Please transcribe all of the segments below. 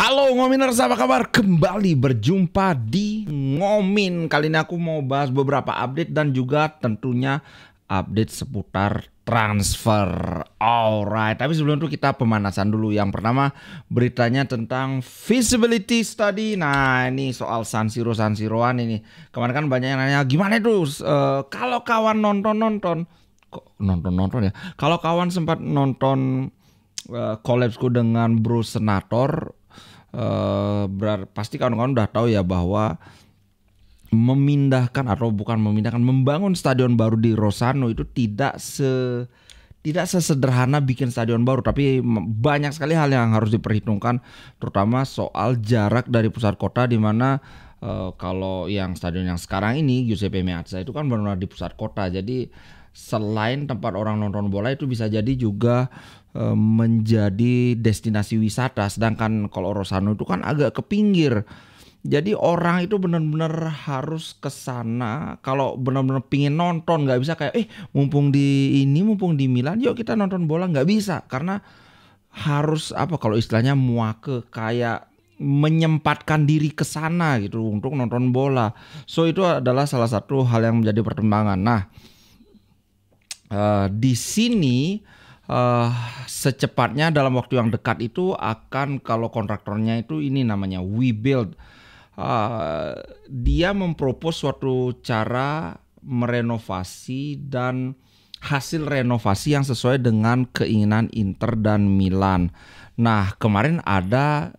Halo Ngominers, apa kabar? Kembali berjumpa di Ngomin. Kali ini aku mau bahas beberapa update dan juga tentunya update seputar transfer. Alright, tapi sebelum itu kita pemanasan dulu. Yang pertama beritanya tentang feasibility study. Nah ini soal San Siroan ini. Kemarin kan banyak yang nanya gimana itu kalau kawan nonton. Kok nonton ya? Kalau kawan sempat nonton collabsku dengan Bro Senator, pasti kawan-kawan udah tahu ya bahwa membangun stadion baru di Rossano itu tidak sesederhana bikin stadion baru, tapi banyak sekali hal yang harus diperhitungkan, terutama soal jarak dari pusat kota, di mana kalau yang stadion yang sekarang ini Giuseppe Meazza itu kan benar-benar di pusat kota. Jadi selain tempat orang nonton bola, itu bisa jadi juga menjadi destinasi wisata. Sedangkan kalau Rossano itu kan agak ke pinggir. Jadi orang itu benar-benar harus ke sana kalau benar-benar pingin nonton. Nggak bisa kayak mumpung di Milan yuk kita nonton bola. Nggak bisa, karena harus kalau istilahnya muake, kayak menyempatkan diri ke sana gitu untuk nonton bola. So itu adalah salah satu hal yang menjadi pertimbangan. Nah, di sini secepatnya dalam waktu yang dekat itu akan, kalau kontraktornya itu ini namanya WeBuild, dia mempropos suatu cara merenovasi dan hasil renovasi yang sesuai dengan keinginan Inter dan Milan. Nah kemarin ada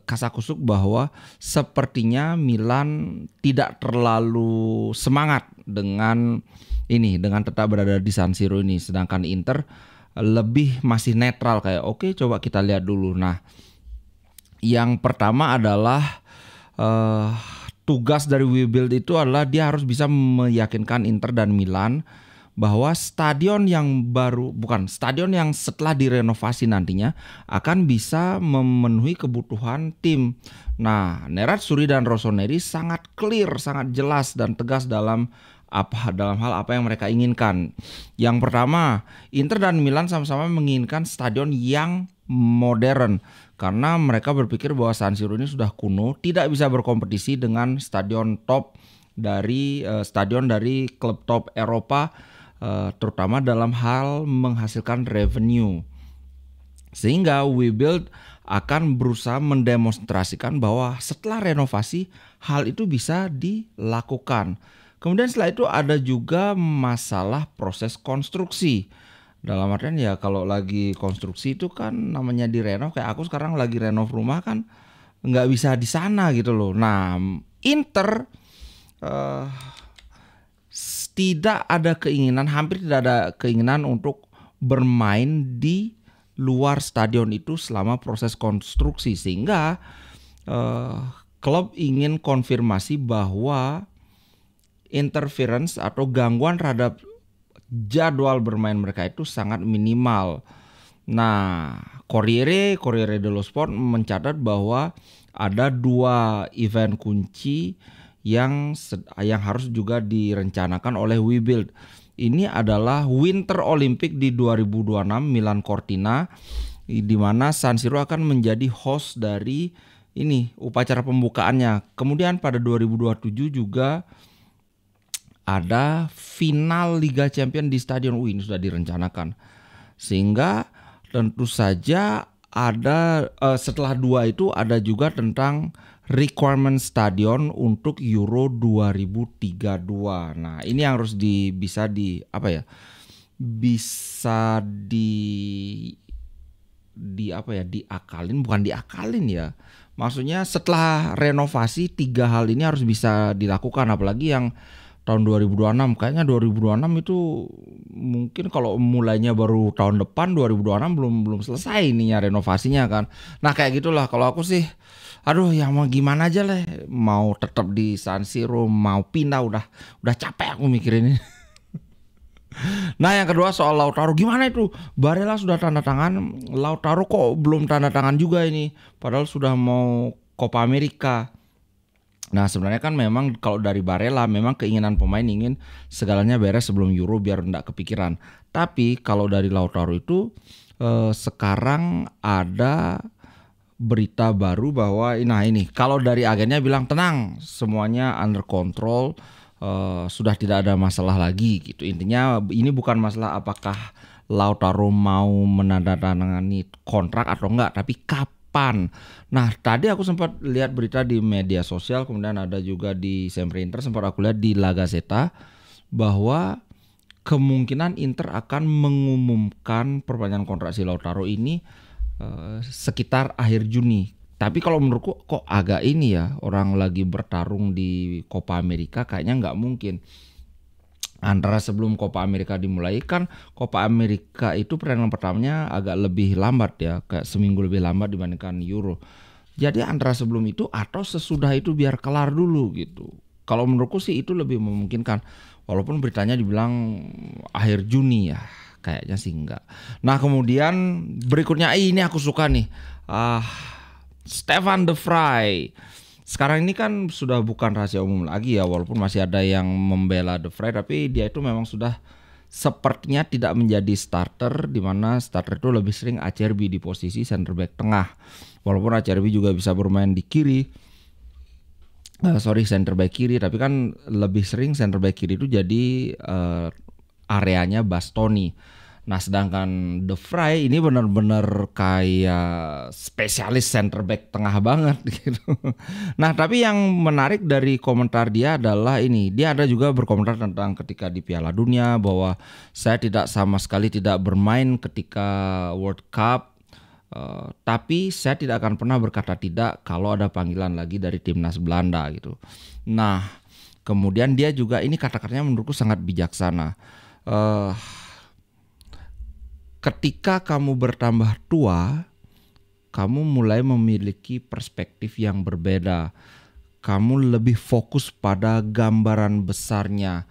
kasakusuk bahwa sepertinya Milan tidak terlalu semangat dengan tetap berada di San Siro ini, sedangkan Inter lebih masih netral, kayak oke, coba kita lihat dulu. Nah, yang pertama adalah tugas dari WeBuild itu adalah dia harus bisa meyakinkan Inter dan Milan bahwa stadion yang setelah direnovasi nantinya akan bisa memenuhi kebutuhan tim. Nah, Nerazzurri dan Rossoneri sangat clear, sangat jelas dan tegas dalam hal apa yang mereka inginkan. Yang pertama, Inter dan Milan sama-sama menginginkan stadion yang modern, karena mereka berpikir bahwa San Siro ini sudah kuno, tidak bisa berkompetisi dengan stadion dari klub top Eropa, terutama dalam hal menghasilkan revenue. Sehingga WeBuild akan berusaha mendemonstrasikan bahwa setelah renovasi hal itu bisa dilakukan. Kemudian setelah itu ada juga masalah proses konstruksi. Dalam artian ya, kalau lagi konstruksi itu kan namanya direnov, kayak aku sekarang lagi renov rumah kan nggak bisa di sana gitu loh. Nah, Inter hampir tidak ada keinginan untuk bermain di luar stadion itu selama proses konstruksi, sehingga klub ingin konfirmasi bahwa interference atau gangguan terhadap jadwal bermain mereka itu sangat minimal. Nah, Corriere dello Sport mencatat bahwa ada 2 event kunci yang harus juga direncanakan oleh WeBuild. Ini adalah Winter Olympic di 2026 Milan Cortina, di mana San Siro akan menjadi host dari upacara pembukaannya. Kemudian pada 2027 juga ada final Liga Champions di Stadion ini sudah direncanakan. Sehingga tentu saja ada setelah 2 itu ada juga tentang requirement stadion untuk Euro 2032. Nah, ini yang harus diakalin ya. Maksudnya setelah renovasi 3 hal ini harus bisa dilakukan, apalagi yang tahun 2026. Kayaknya 2026 itu mungkin kalau mulainya baru tahun depan, 2026 belum selesai renovasinya kan. Nah, kayak gitulah. Kalau aku sih ya mau gimana aja lah, mau tetap di San Siro, mau pindah, udah capek aku mikirin ini. Nah, yang kedua soal Lautaro, gimana itu? Barella sudah tanda tangan, Lautaro kok belum tanda tangan juga ini, padahal sudah mau Copa America. Nah, sebenarnya kan memang kalau dari Barella memang keinginan pemain ingin segalanya beres sebelum Euro biar enggak kepikiran. Tapi kalau dari Lautaro itu sekarang ada berita baru bahwa nah ini kalau dari agennya bilang tenang semuanya under control, sudah tidak ada masalah lagi gitu. Intinya ini bukan masalah apakah Lautaro mau menandatangani kontrak atau enggak, tapi kapan. Nah tadi aku sempat lihat berita di media sosial, kemudian ada juga di Sempre Inter, sempat aku lihat di La Gazzetta bahwa kemungkinan Inter akan mengumumkan perpanjangan kontrak si Lautaro ini sekitar akhir Juni. Tapi kalau menurutku kok agak ini ya, orang lagi bertarung di Copa America kayaknya nggak mungkin. Antara sebelum Copa America dimulai kan Copa America itu pertandingan pertamanya agak lebih lambat ya, kayak seminggu lebih lambat dibandingkan Euro. Jadi antara sebelum itu atau sesudah itu biar kelar dulu gitu. Kalau menurutku sih itu lebih memungkinkan. Walaupun beritanya dibilang akhir Juni ya. Kayaknya sih enggak. Nah kemudian berikutnya ini aku suka nih, Stefan de Vrij. Sekarang ini kan sudah bukan rahasia umum lagi ya, walaupun masih ada yang membela de Vrij, tapi dia itu memang sudah sepertinya tidak menjadi starter, di mana starter itu lebih sering Acerbi di posisi center back tengah. Walaupun Acerbi juga bisa bermain di kiri, center back kiri, tapi kan lebih sering center back kiri itu jadi areanya Bastoni. Nah sedangkan de Vrij ini benar-benar kayak spesialis center back tengah banget gitu. Nah tapi yang menarik dari komentar dia adalah ini, dia ada juga berkomentar tentang ketika di Piala Dunia bahwa saya tidak sama sekali tidak bermain ketika World Cup, tapi saya tidak akan pernah berkata tidak kalau ada panggilan lagi dari timnas Belanda gitu. Nah kemudian dia juga ini kata-katanya menurutku sangat bijaksana. Ketika kamu bertambah tua, kamu mulai memiliki perspektif yang berbeda. Kamu lebih fokus pada gambaran besarnya,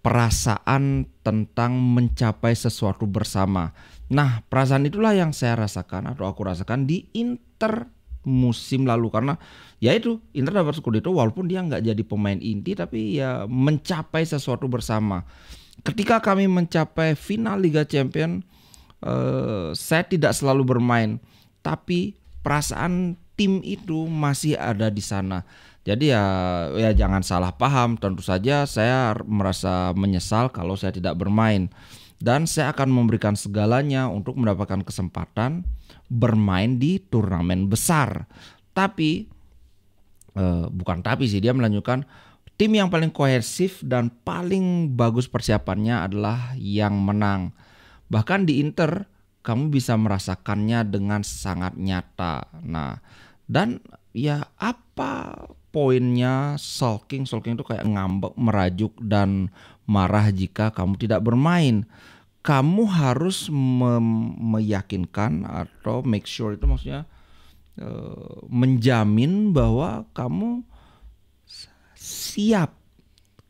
perasaan tentang mencapai sesuatu bersama. Nah, perasaan itulah yang saya rasakan atau aku rasakan di Inter musim lalu, karena ya itu Inter dapat Scudetto walaupun dia nggak jadi pemain inti, tapi ya mencapai sesuatu bersama. Ketika kami mencapai final Liga Champions, saya tidak selalu bermain, tapi perasaan tim itu masih ada di sana. Jadi ya jangan salah paham. Tentu saja saya merasa menyesal kalau saya tidak bermain, dan saya akan memberikan segalanya untuk mendapatkan kesempatan bermain di turnamen besar. Tapi bukan tapi sih, dia melanjutkan, tim yang paling kohesif dan paling bagus persiapannya adalah yang menang. Bahkan di Inter kamu bisa merasakannya dengan sangat nyata. Nah, dan ya apa poinnya sulking itu kayak ngambek, merajuk dan marah jika kamu tidak bermain. Kamu harus meyakinkan atau make sure, itu maksudnya menjamin bahwa kamu siap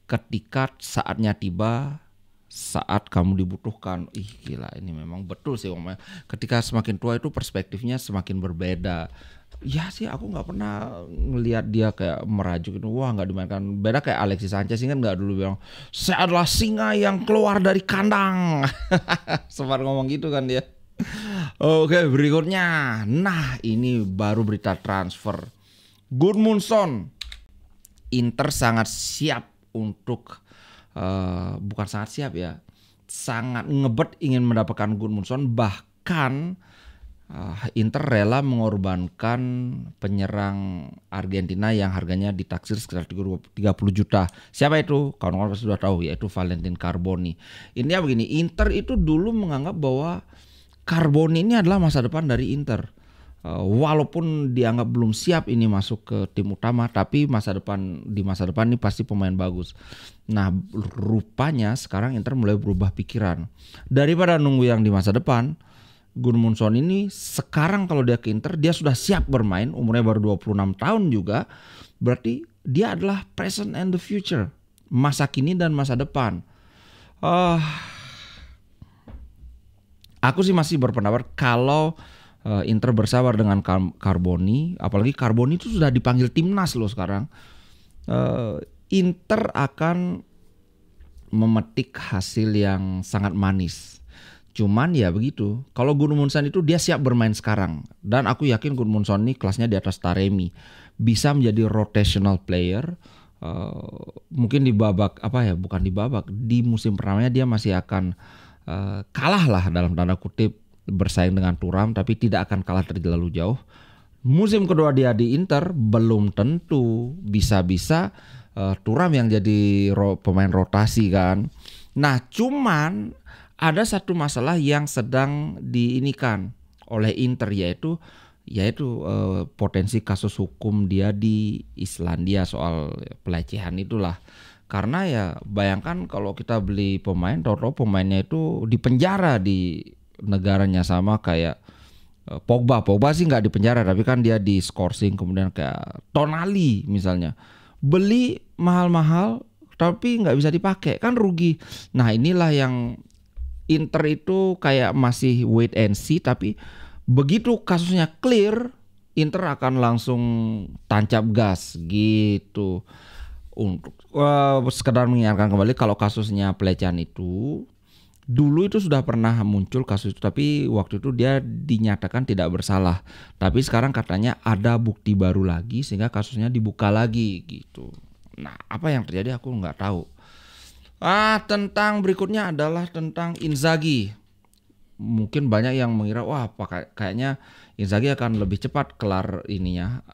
ketika saatnya tiba, saat kamu dibutuhkan. Gila, ini memang betul sih omongnya. Ketika semakin tua itu perspektifnya semakin berbeda. Ya sih, aku nggak pernah ngelihat dia kayak merajuk itu, wah nggak dimainkan. Beda kayak Alexis Sanchez kan nggak dulu bilang saya adalah singa yang keluar dari kandang. Sempat ngomong gitu kan dia. Oke, berikutnya. Nah ini baru berita transfer Gudmundsson. Inter sangat siap untuk bukan sangat siap ya, sangat ngebet ingin mendapatkan Gudmundsson. Bahkan Inter rela mengorbankan penyerang Argentina yang harganya ditaksir sekitar 30 juta. Siapa itu? Kawan-kawan pasti sudah tahu, yaitu Valentin Carboni. Intinya begini, Inter itu dulu menganggap bahwa Carboni ini adalah masa depan dari Inter. Walaupun dianggap belum siap ini masuk ke tim utama, tapi di masa depan ini pasti pemain bagus. Nah, rupanya sekarang Inter mulai berubah pikiran. Daripada nunggu yang di masa depan, Gudmundsson ini sekarang kalau dia ke Inter, dia sudah siap bermain, umurnya baru 26 tahun juga. Berarti dia adalah present and the future, masa kini dan masa depan. Aku sih masih berpendapat kalau Inter bersabar dengan Carboni, apalagi Carboni itu sudah dipanggil timnas loh sekarang. Inter akan memetik hasil yang sangat manis. Cuman ya begitu. Kalau Gudmundsson itu dia siap bermain sekarang. Dan aku yakin Gudmundsson ini kelasnya di atas Taremi. Bisa menjadi rotational player. Mungkin di babak bukan di babak, di musim pertamanya dia masih akan kalah lah dalam tanda kutip bersaing dengan Thuram, tapi tidak akan kalah terlalu jauh. Musim kedua dia di Inter belum tentu, bisa-bisa Thuram yang jadi pemain rotasi kan. Nah cuman ada satu masalah yang sedang diinikan oleh Inter yaitu potensi kasus hukum dia di Islandia soal pelecehan itulah. Karena ya bayangkan kalau kita beli pemain, tahu pemainnya itu dipenjara di negaranya sama kayak Pogba sih nggak dipenjara tapi kan dia di skorsing, kemudian kayak Tonali misalnya beli mahal-mahal tapi nggak bisa dipakai kan rugi. Nah inilah yang Inter itu kayak masih wait and see, tapi begitu kasusnya clear Inter akan langsung tancap gas gitu. Untuk sekedar mengingatkan kembali kalau kasusnya pelecehan itu dulu itu sudah pernah muncul kasus itu, tapi waktu itu dia dinyatakan tidak bersalah. Tapi sekarang katanya ada bukti baru lagi sehingga kasusnya dibuka lagi gitu. Nah, apa yang terjadi aku nggak tahu. Tentang berikutnya adalah tentang Inzaghi. Mungkin banyak yang mengira kayaknya Inzaghi akan lebih cepat kelar ininya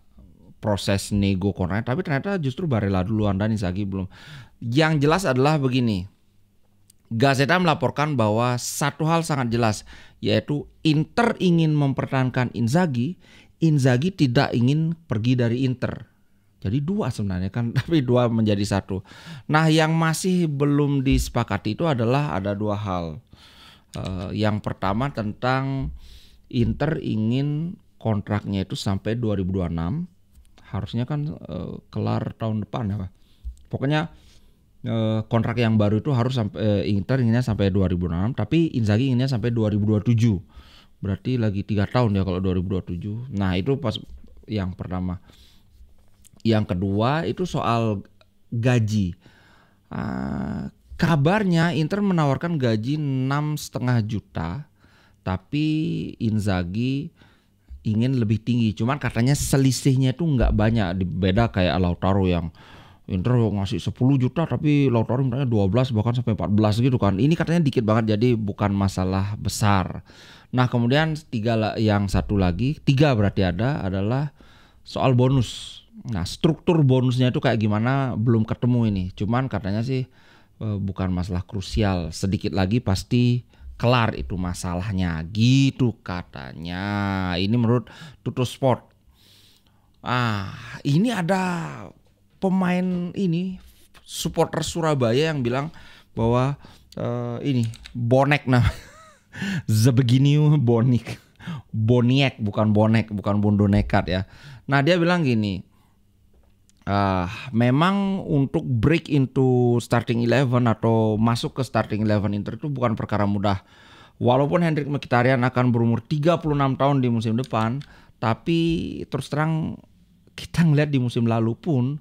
proses nego kontrak, tapi ternyata justru Barella duluan dan Inzaghi belum. Yang jelas adalah begini. Gazeta melaporkan bahwa satu hal sangat jelas, yaitu Inter ingin mempertahankan Inzaghi, Inzaghi tidak ingin pergi dari Inter. Jadi dua sebenarnya kan, tapi dua menjadi satu. Nah yang masih belum disepakati itu adalah ada dua hal. Yang pertama tentang Inter ingin kontraknya itu sampai 2026. Harusnya kan kelar tahun depan ya Pak. Pokoknya kontrak yang baru itu harus sampai Inter inginnya sampai 2026, tapi Inzaghi inginnya sampai 2027. Berarti lagi 3 tahun ya kalau 2027. Nah, itu pas yang pertama. Yang kedua itu soal gaji. Kabarnya Inter menawarkan gaji 6,5 juta, tapi Inzaghi ingin lebih tinggi. Cuman katanya selisihnya itu nggak banyak, beda kayak Lautaro yang Inter ngasih 10 juta tapi Lautaro mintanya 12 bahkan sampai 14 gitu kan. Ini katanya dikit banget, jadi bukan masalah besar. Nah kemudian yang satu lagi, tiga berarti adalah soal bonus. Nah struktur bonusnya itu kayak gimana belum ketemu ini. Cuman katanya sih bukan masalah krusial. Sedikit lagi pasti kelar itu masalahnya gitu katanya. Ini menurut Tuttosport. Ini ada pemain ini supporter Surabaya yang bilang bahwa ini bonek Zebeginiu Boniek bukan bonek, bukan bondo nekat ya. Nah dia bilang gini, memang untuk break into starting 11 atau masuk ke starting 11 Inter itu bukan perkara mudah. Walaupun Henrikh Mkhitaryan akan berumur 36 tahun di musim depan, tapi terus terang kita ngeliat di musim lalu pun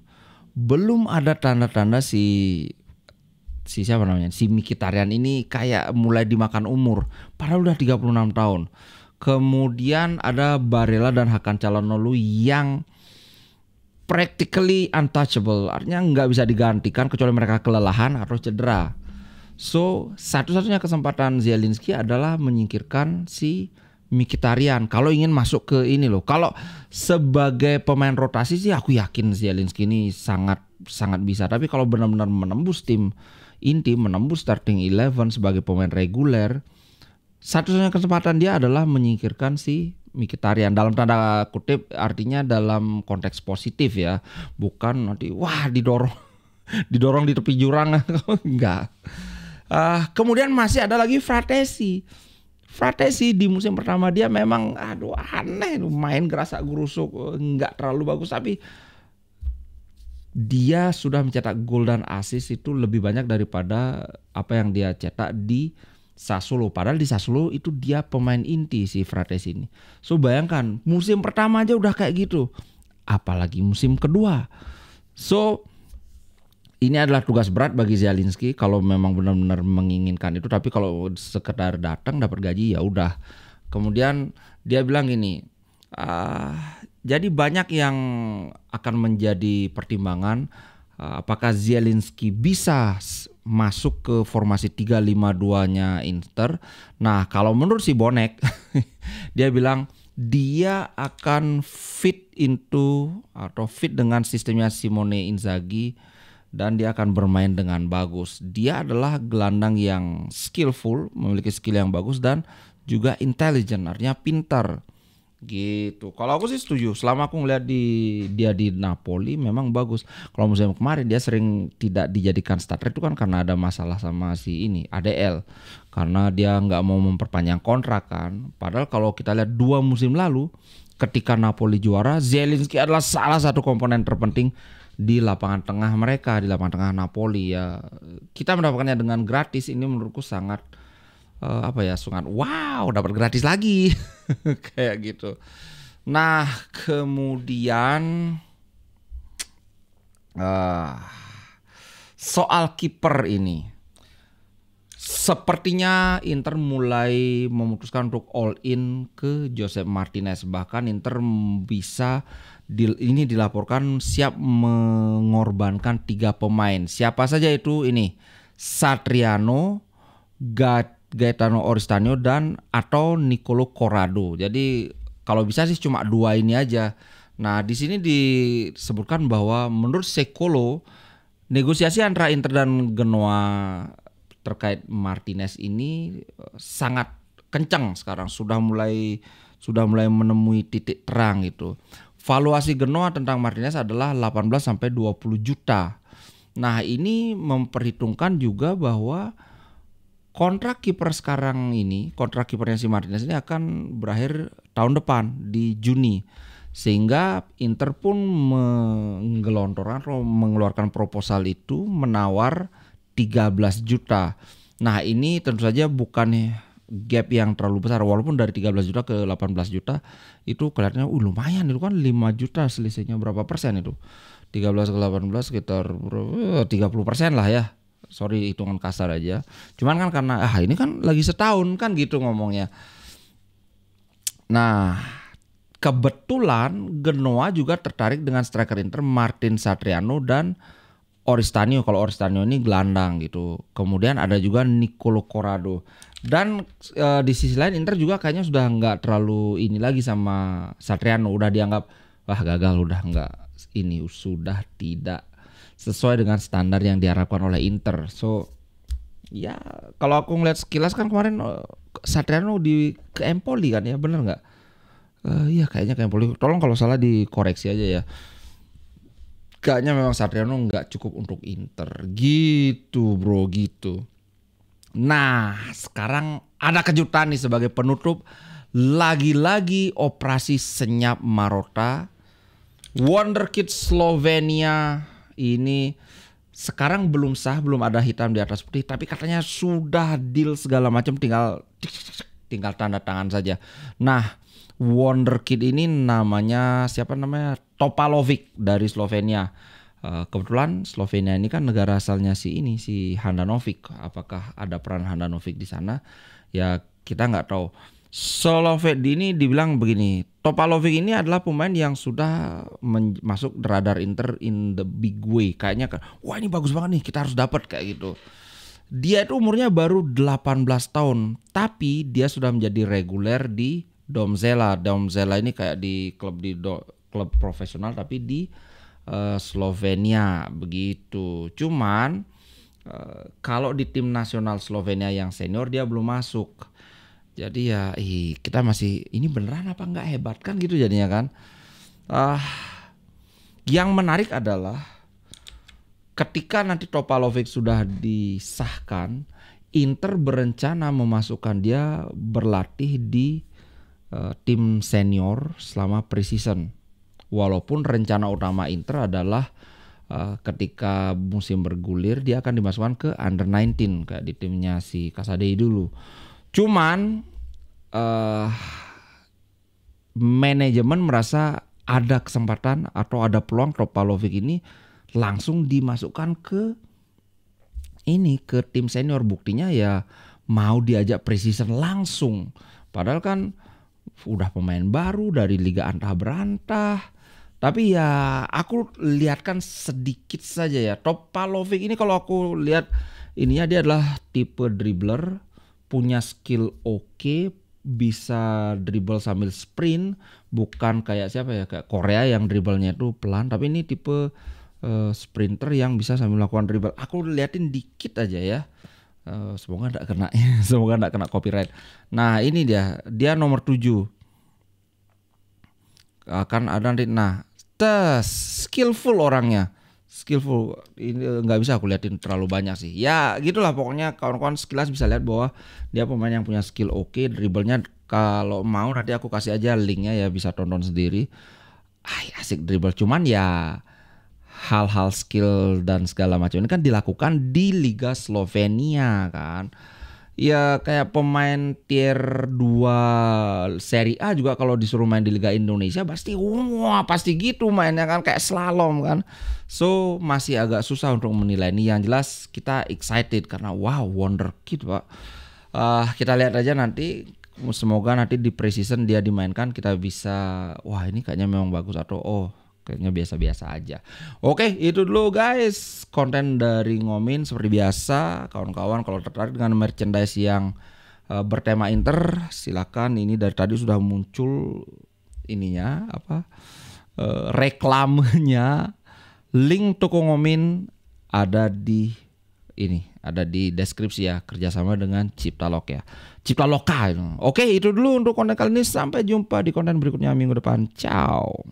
belum ada tanda-tanda si Mkhitaryan ini kayak mulai dimakan umur, padahal udah 36 tahun. Kemudian ada Barella dan Hakan Calhanoglu yang practically untouchable, artinya nggak bisa digantikan kecuali mereka kelelahan atau cedera. So satu-satunya kesempatan Zielinski adalah menyingkirkan si Mkhitaryan kalau ingin masuk ke ini loh. Kalau sebagai pemain rotasi sih aku yakin Zielinski ini sangat bisa. Tapi kalau benar-benar menembus tim inti, menembus starting 11 sebagai pemain reguler, satu-satunya kesempatan dia adalah menyingkirkan si Mkhitaryan. Dalam tanda kutip artinya dalam konteks positif ya, bukan nanti didorong di tepi jurang enggak. Kemudian masih ada lagi Fratesi di musim pertama dia memang aneh, main gerasak gerusuk, nggak terlalu bagus, tapi dia sudah mencetak gol dan assist itu lebih banyak daripada apa yang dia cetak di Sassuolo. Padahal di Sassuolo itu dia pemain inti si Fratesi ini. So bayangkan musim pertama aja udah kayak gitu, apalagi musim kedua. So ini adalah tugas berat bagi Zielinski kalau memang benar-benar menginginkan itu. Tapi kalau sekedar datang dapat gaji ya udah. Kemudian dia bilang gini, jadi banyak yang akan menjadi pertimbangan apakah Zielinski bisa masuk ke formasi 3-5-2-nya Inter. Nah, kalau menurut si Bonek dia bilang dia akan fit dengan sistemnya Simone Inzaghi dan dia akan bermain dengan bagus. Dia adalah gelandang yang skillful, memiliki skill yang bagus dan juga intelligent, artinya pintar. Gitu. Kalau aku sih setuju. Selama aku ngeliat dia di Napoli memang bagus. Kalau musim kemarin dia sering tidak dijadikan starter itu kan karena ada masalah sama si ini ADL. Karena dia nggak mau memperpanjang kontrak kan. Padahal kalau kita lihat 2 musim lalu ketika Napoli juara, Zielinski adalah salah satu komponen terpenting di lapangan tengah mereka, di lapangan tengah Napoli ya. Kita mendapatkannya dengan gratis, ini menurutku sangat sangat wow, dapat gratis lagi. Kayak gitu. Nah, kemudian soal kiper ini. Sepertinya Inter mulai memutuskan untuk all in ke Josep Martinez. Bahkan Inter bisa ini dilaporkan siap mengorbankan 3 pemain. Siapa saja itu ini? Satriano, Gaetano Oristano dan atau Nicolo Corrado. Jadi kalau bisa sih cuma 2 ini aja. Nah, di sini disebutkan bahwa menurut Secolo negosiasi antara Inter dan Genoa terkait Martinez ini sangat kencang sekarang, sudah mulai menemui titik terang gitu. Valuasi Genoa tentang Martinez adalah 18 sampai 20 juta. Nah, ini memperhitungkan juga bahwa kontrak kiper sekarang ini, kontrak kipernya si Martinez ini akan berakhir tahun depan di Juni. Sehingga Inter pun menggelontorkan atau mengeluarkan proposal itu menawar 13 juta. Nah, ini tentu saja bukan gap yang terlalu besar, walaupun dari 13 juta ke 18 juta itu kelihatannya lumayan, itu kan 5 juta selisihnya berapa persen itu? 13 ke 18 sekitar 30% lah ya. Sorry hitungan kasar aja. Cuman kan karena ini kan lagi setahun kan gitu ngomongnya. Nah, kebetulan Genoa juga tertarik dengan striker Inter Martin Satriano dan Oristano. Kalau Oristano ini gelandang gitu. Kemudian ada juga Nicolo Corrado. Dan di sisi lain Inter juga kayaknya sudah nggak terlalu ini lagi sama Satriano. Udah dianggap gagal, udah nggak ini, sudah tidak sesuai dengan standar yang diharapkan oleh Inter. So ya kalau aku ngeliat sekilas kan kemarin Satriano ke Empoli kan ya, bener nggak? Iya kayaknya ke Empoli. Tolong kalau salah dikoreksi aja ya. Kayaknya memang Satriano nggak cukup untuk Inter gitu bro, gitu. Nah, sekarang ada kejutan nih sebagai penutup. Lagi-lagi operasi senyap Marotta. Wonderkid Slovenia ini sekarang belum sah, belum ada hitam di atas putih, tapi katanya sudah deal segala macam, tinggal tanda tangan saja. Nah, Wonderkid ini namanya Topalovic dari Slovenia. Kebetulan Slovenia ini kan negara asalnya si Handanovic. Apakah ada peran Handanovic di sana? Ya kita nggak tahu. Slovenia ini dibilang begini, Topalovic ini adalah pemain yang sudah masuk radar Inter in the big way. Kayaknya wah ini bagus banget nih, kita harus dapat kayak gitu. Dia itu umurnya baru 18 tahun, tapi dia sudah menjadi reguler di Domžale. Domžale ini kayak di klub profesional tapi di Slovenia begitu. Cuman kalau di tim nasional Slovenia yang senior dia belum masuk. Jadi ya kita masih ini beneran apa enggak hebat kan gitu jadinya kan. Yang menarik adalah ketika nanti Topalovic sudah disahkan, Inter berencana memasukkan dia berlatih di tim senior selama preseason. Walaupun rencana utama Inter adalah ketika musim bergulir dia akan dimasukkan ke under 19 kayak di timnya si Casadei dulu. Cuman manajemen merasa ada kesempatan atau ada peluang Topalovic ini langsung dimasukkan ke tim senior. Buktinya ya mau diajak preseason langsung. Padahal kan udah pemain baru dari liga antah berantah. Tapi ya aku lihatkan sedikit saja ya. Topalovic ini kalau aku lihat ininya dia adalah tipe dribbler, punya skill oke, bisa dribble sambil sprint, bukan kayak siapa ya, kayak Korea yang dribblenya itu pelan, tapi ini tipe sprinter yang bisa sambil melakukan dribble. Aku liatin dikit aja ya. Semoga enggak kena semoga enggak kena copyright. Nah, ini dia nomor 7. Akan ada nanti. Nah, skillful orangnya. Skillful. Ini nggak bisa aku liatin terlalu banyak sih. Ya, gitulah pokoknya kawan-kawan sekilas bisa lihat bahwa dia pemain yang punya skill oke, dribblenya kalau mau nanti aku kasih aja linknya ya, bisa tonton sendiri. Asik dribble, cuman ya hal-hal skill dan segala macam ini kan dilakukan di Liga Slovenia kan. Ya kayak pemain tier 2 Serie A juga kalau disuruh main di Liga Indonesia pasti pasti gitu mainnya kan, kayak slalom kan. So masih agak susah untuk menilai ini. Yang jelas kita excited karena wow, wonderkid Pak. Kita lihat aja nanti, semoga nanti di preseason dia dimainkan kita bisa wah ini kayaknya memang bagus atau kayaknya biasa-biasa aja. Oke, itu dulu guys konten dari Ngomin. Seperti biasa, kawan-kawan kalau tertarik dengan merchandise yang bertema Inter, silakan. Ini dari tadi sudah muncul ininya reklamnya. Link toko Ngomin ada di deskripsi ya, kerjasama dengan Ciptalok ya. Ciptaloka. Oke, itu dulu untuk konten kali ini. Sampai jumpa di konten berikutnya minggu depan. Ciao.